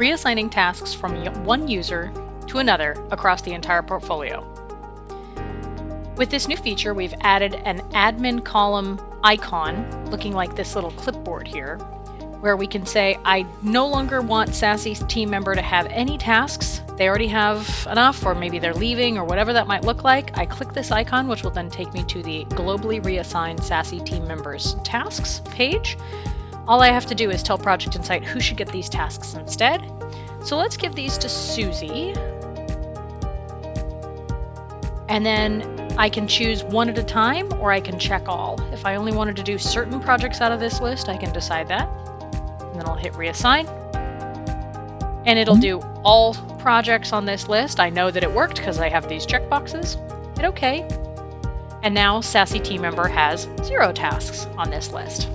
reassigning tasks from one user to another across the entire portfolio. With this new feature, we've added an admin column icon looking like this little clipboard here, where we can say, I no longer want Sassy team member to have any tasks. They already have enough, or maybe they're leaving, or whatever that might look like. I click this icon, which will then take me to the Globally Reassign Sassy team members tasks page. All I have to do is tell Project Insight who should get these tasks instead. So let's give these to Susie. And then I can choose one at a time, or I can check all. If I only wanted to do certain projects out of this list, I can decide that. And then I'll hit reassign. And it'll do all projects on this list. I know that it worked because I have these checkboxes. Hit OK. And now Sassy team member has 0 tasks on this list.